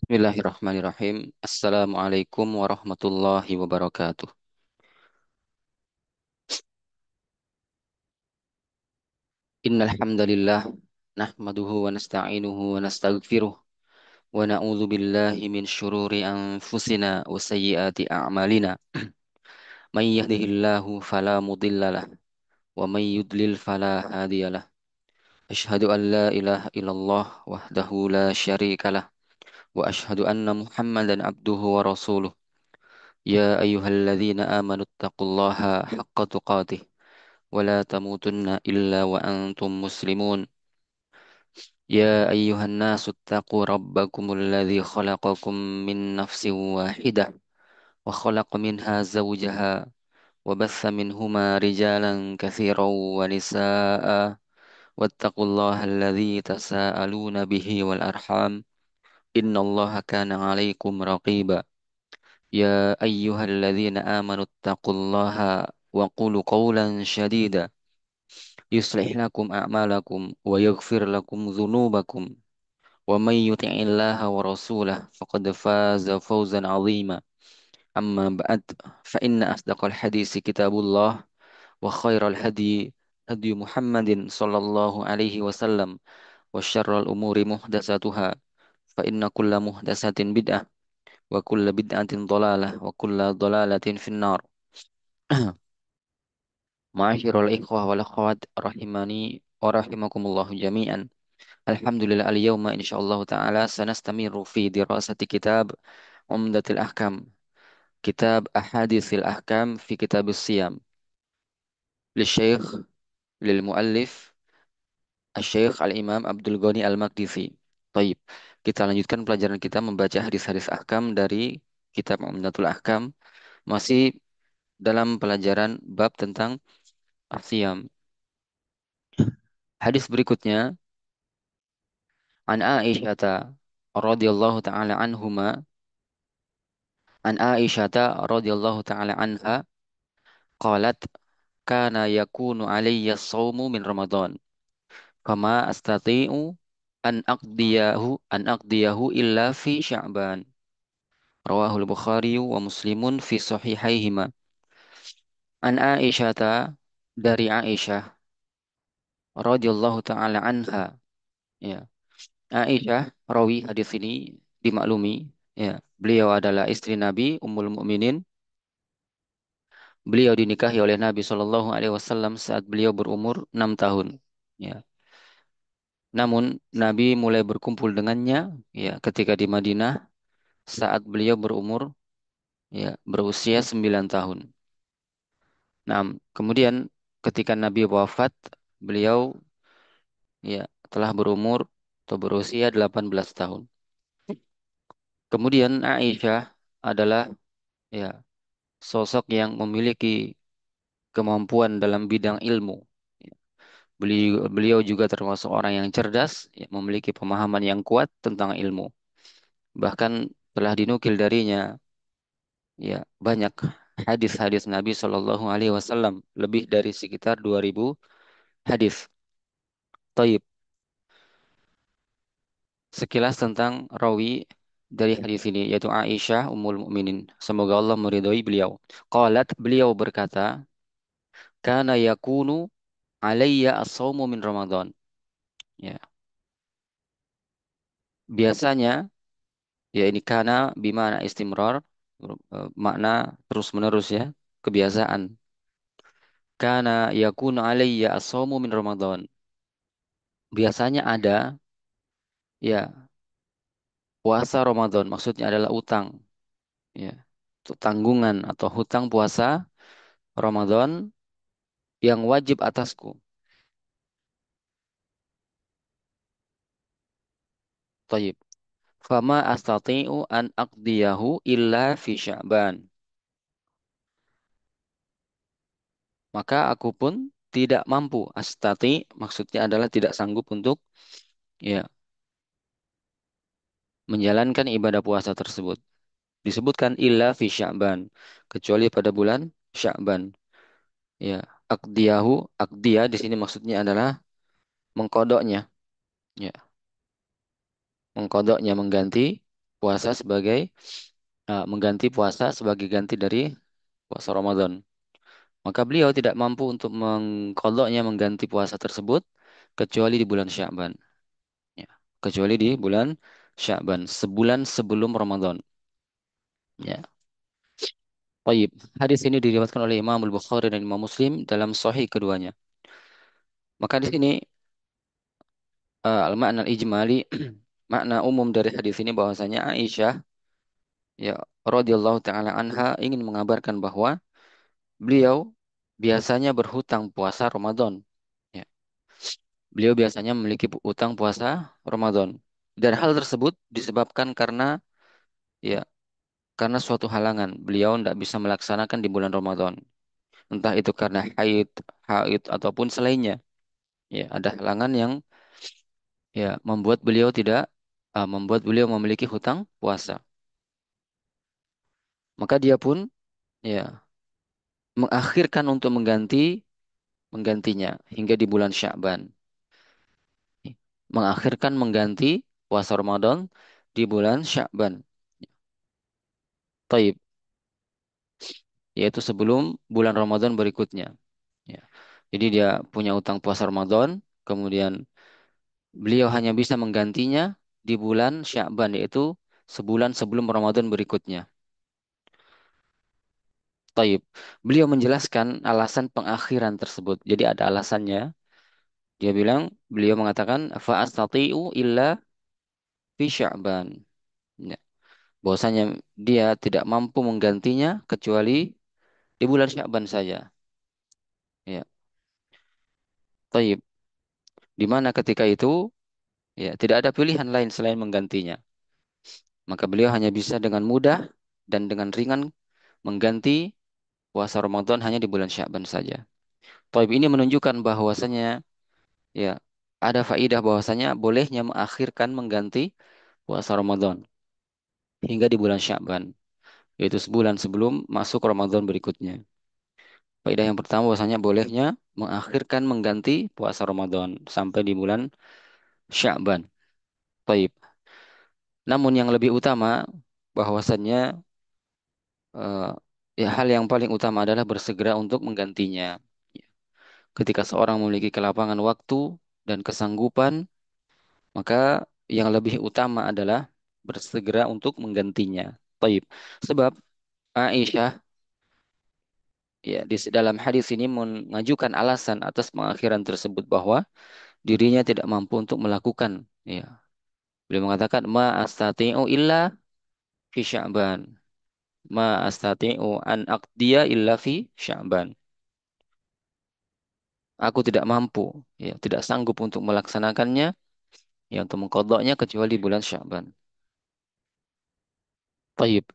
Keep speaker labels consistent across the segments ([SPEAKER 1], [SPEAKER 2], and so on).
[SPEAKER 1] Bismillahirrahmanirrahim. Assalamualaikum warahmatullahi wabarakatuh. Innal hamdalillah nahmaduhu wa nasta'inuhu wa nastaghfiruh wa na'udzu billahi min syururi anfusina wa sayyiati a'malina. May yahdihillahu fala mudhillalah wa may yudlil fala hadiyalah. Asyhadu an la ilaha illallah wahdahu la syarikalah wa asyhadu anna Muhammadan abduhu wa rasuluh. Ya ayyuhalladzina amanu taqullaha haqqa tuqatih ولا تموتن إلا وأنتم مسلمون يا أيها الناس اتقوا ربكم الذي خلقكم من نفس واحدة وخلق منها زوجها وبث منهما رجالا كثيرا ونساء واتقوا الله الذي تساءلون به والأرحام إن الله كان عليكم رقيبا يا أيها الذين آمنوا اتقوا الله وقولوا قولا شديدا يصلح لكم أعمالكم ويغفر لكم ذنوبكم ومن يطع الله ورسوله فقد فاز فوزا عظيما أما بعد فإن أصدق الحديث كتاب الله وخير الهدي هدي محمد صلى الله عليه وسلم وشر الأمور محدثاتها فإن كل محدثة بدعة وكل بدعة ضلالة وكل ضلالة في النار معاشر الإخوة والأخوات رحمني ورحمكم الله جميعا. Alhamdulillah al-yawma insyaallah ta'ala sanastamiru fi dirasati kitab Umdatil Ahkam, kitab Ahaditsil Ahkam fi Kitabis Siyam li Syekh lil Muallif Syekh Al-Imam Abdul Ghani Al-Maqdisi. Baik, kita lanjutkan pelajaran kita membaca hadis-hadis ahkam dari kitab Umdatul Ahkam, masih dalam pelajaran bab tentang Siyam. Hadis berikutnya, an Aisyah radhiyallahu taala anhuma, an Aisyah radhiyallahu taala anha qalat kana yakunu alayya as-sawmu min Ramadan fama astati'u an aqdiyahu illa fi Sya'ban. Rawahul Bukhari wa Muslimun fi sahihaihima. An Aisyata, dari Aisyah radhiyallahu taala anha, ya. Aisyah rawi hadis ini dimaklumi, ya. Beliau adalah istri Nabi Ummul Mukminin. Beliau dinikahi oleh Nabi Shallallahu alaihi wasallam saat beliau berumur 6 tahun. Ya. Namun Nabi mulai berkumpul dengannya, ya, ketika di Madinah saat beliau berumur, ya, berusia 9 tahun. Nah, kemudian ketika Nabi wafat, beliau, ya, telah berumur atau berusia 18 tahun. Kemudian Aisyah adalah, ya, sosok yang memiliki kemampuan dalam bidang ilmu. Ya, beliau juga termasuk orang yang cerdas, ya, memiliki pemahaman yang kuat tentang ilmu. Bahkan telah dinukil darinya, ya, banyak hadis-hadis Nabi Shallallahu Alaihi Wasallam, lebih dari sekitar 2000 hadis. Taib. Sekilas tentang rawi dari hadis ini, yaitu Aisyah Ummul Mukminin. Semoga Allah meridhoi beliau. Qalat, beliau berkata, kana yakunu alayya as-sawmu min Ramadan. Ya, biasanya, ya, ini kana bimana istimrar, makna terus-menerus, ya, kebiasaan. Kana yakunu alayya as-sawmu min Ramadan. Biasanya ada, ya, puasa Ramadan, maksudnya adalah utang, ya, itu tanggungan atau hutang puasa Ramadan yang wajib atasku. Taib. Fama astati'u an aqdiyahu illa fi Sya'ban. Maka aku pun tidak mampu. Astati maksudnya adalah tidak sanggup untuk, ya, menjalankan ibadah puasa tersebut. Disebutkan illa fi Sya'ban, kecuali pada bulan Sya'ban. Ya, aqdiyahu, aqdiyah di sini maksudnya adalah mengkodoknya, ya, mengkodoknya, mengganti. puasa sebagai mengganti puasa sebagai ganti dari puasa Ramadan. Maka beliau tidak mampu untuk mengkodoknya mengganti puasa tersebut kecuali di bulan Sya'ban. Ya. Kecuali di bulan Sya'ban, sebulan sebelum Ramadan. Ya. Baik, hadis ini diriwayatkan oleh Imam Al-Bukhari dan Imam Muslim dalam Sahih keduanya. Maka di sini al-makna al-ijmali makna umum dari hadis ini bahwasanya Aisyah ya radhiyallahu taala anha ingin mengabarkan bahwa beliau biasanya berhutang puasa Ramadan. Ya. Beliau biasanya memiliki utang puasa Ramadan. Dan hal tersebut disebabkan ya karena suatu halangan. Beliau tidak bisa melaksanakan di bulan Ramadan. Entah itu karena haid ataupun selainnya. Ya, ada halangan yang ya membuat beliau memiliki hutang puasa. Maka dia pun ya mengakhirkan untuk menggantinya hingga di bulan Sya'ban. Mengakhirkan mengganti puasa Ramadan di bulan Sya'ban. Taib, yaitu sebelum bulan Ramadan berikutnya. Ya. Jadi dia punya utang puasa Ramadan, kemudian beliau hanya bisa menggantinya di bulan Sya'ban, yaitu sebulan sebelum Ramadan berikutnya. Taib. Beliau menjelaskan alasan pengakhiran tersebut. Jadi ada alasannya. Beliau mengatakan, fa'astati'u illa fi Sya'ban. Ya. Bahwasanya dia tidak mampu menggantinya kecuali di bulan Sya'ban saja. Ya. Taib. Di mana ketika itu ya tidak ada pilihan lain selain menggantinya. Maka beliau hanya bisa dengan mudah dan dengan ringan mengganti puasa Ramadan hanya di bulan Sya'ban saja. Taib ini menunjukkan bahwasanya ya ada faidah bahwasanya bolehnya mengakhirkan mengganti puasa Ramadan hingga di bulan Sya'ban, yaitu sebulan sebelum masuk Ramadan berikutnya. Faidah yang pertama bahwasanya bolehnya mengakhirkan mengganti puasa Ramadan sampai di bulan Sya'ban. Taib. Namun yang lebih utama bahwasannya eh, ya hal yang paling utama adalah bersegera untuk menggantinya. Ketika seorang memiliki kelapangan waktu dan kesanggupan, maka yang lebih utama adalah bersegera untuk menggantinya. Taib. Sebab Aisyah ya dalam hadis ini mengajukan alasan atas pengakhiran tersebut bahwa dirinya tidak mampu untuk melakukan ya. Beliau mengatakan ma astati'u illa fi Sya'ban. Ma astati'u an aqdiya illa fi Sya'ban. Aku tidak mampu, ya, tidak sanggup untuk melaksanakannya, ya, untuk mengkodoknya kecuali bulan Sya'ban. Taib.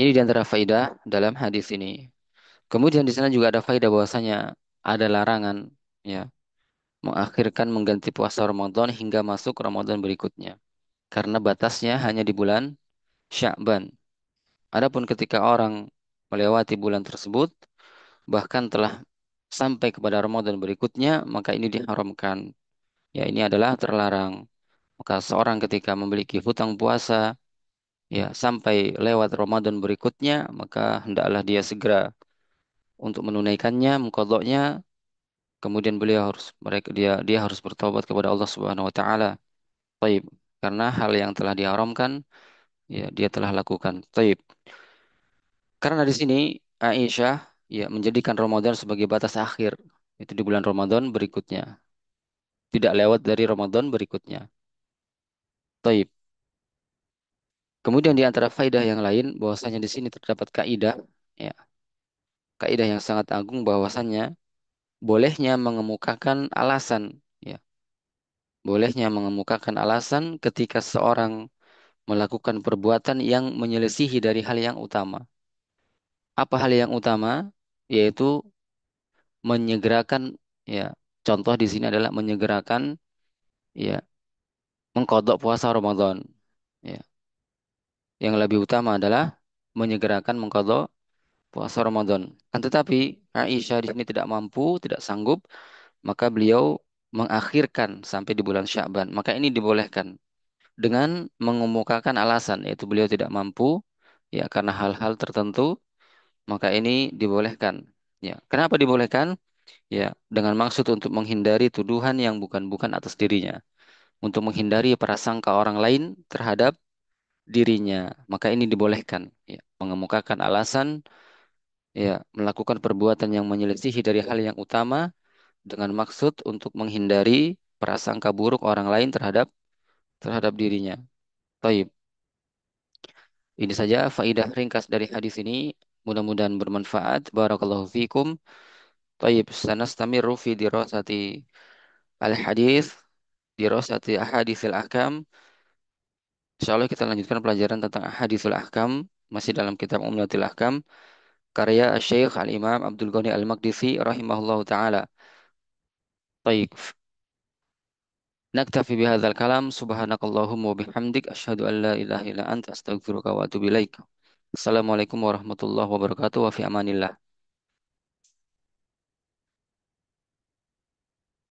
[SPEAKER 1] Ini di antara faidah dalam hadis ini. Kemudian di sana juga ada faidah bahwasanya ada larangan, ya, mengakhirkan mengganti puasa Ramadan hingga masuk Ramadan berikutnya. Karena batasnya hanya di bulan Sya'ban. Adapun ketika orang melewati bulan tersebut, bahkan telah sampai kepada Ramadan berikutnya, maka ini diharamkan. Ya, ini adalah terlarang. Maka seorang ketika memiliki hutang puasa, ya sampai lewat Ramadan berikutnya, maka hendaklah dia segera untuk menunaikannya, mengkodoknya. Kemudian dia harus bertobat kepada Allah Subhanahu Wa Taala. Taib. Karena hal yang telah diharamkan, ya dia telah lakukan. Taib. Karena di sini Aisyah ya menjadikan Ramadan sebagai batas akhir. Itu di bulan Ramadan berikutnya. Tidak lewat dari Ramadan berikutnya. Taib. Kemudian di antara faidah yang lain bahwasanya di sini terdapat kaidah ya, kaidah yang sangat agung bahwasanya bolehnya mengemukakan alasan ya, bolehnya mengemukakan alasan ketika seorang melakukan perbuatan yang menyelisihi dari hal yang utama. Apa hal yang utama? Yaitu menyegerakan ya. Contoh di sini adalah menyegerakan ya mengkodok puasa Ramadan. Ya. Yang lebih utama adalah menyegerakan mengkodok puasa Ramadan. Kan tetapi Aisyah di sini tidak mampu, tidak sanggup, maka beliau mengakhirkan sampai di bulan Sya'ban, maka ini dibolehkan dengan mengemukakan alasan, yaitu beliau tidak mampu ya karena hal-hal tertentu, maka ini dibolehkan. Ya, kenapa dibolehkan? Ya, dengan maksud untuk menghindari tuduhan yang bukan-bukan atas dirinya, untuk menghindari prasangka orang lain terhadap dirinya, maka ini dibolehkan. Ya, mengemukakan alasan, ya, melakukan perbuatan yang menyelisihi dari hal yang utama dengan maksud untuk menghindari prasangka buruk orang lain terhadap dirinya. Taib. Ini saja faidah ringkas dari hadis ini. Mudah-mudahan bermanfaat. Barakallahu fikum. Taib. Sanastamiru fi dirasati al-hadis. Dirasati ahadisil ahkam. Insyaallah kita lanjutkan pelajaran tentang ahadisul ahkam. Masih dalam kitab Umdatul Ahkam. Karya Syekh Al-Imam Abdul Ghani Al-Maqdisi rahimahullahu ta'ala. Taib. Naktafi bihadzal kalam. Subhanakallahumma wa bihamdik. Asyhadu an la ilaha illa anta astaghfiruka wa atubu ilaik. Assalamualaikum warahmatullahi wabarakatuh wa fi amanillah.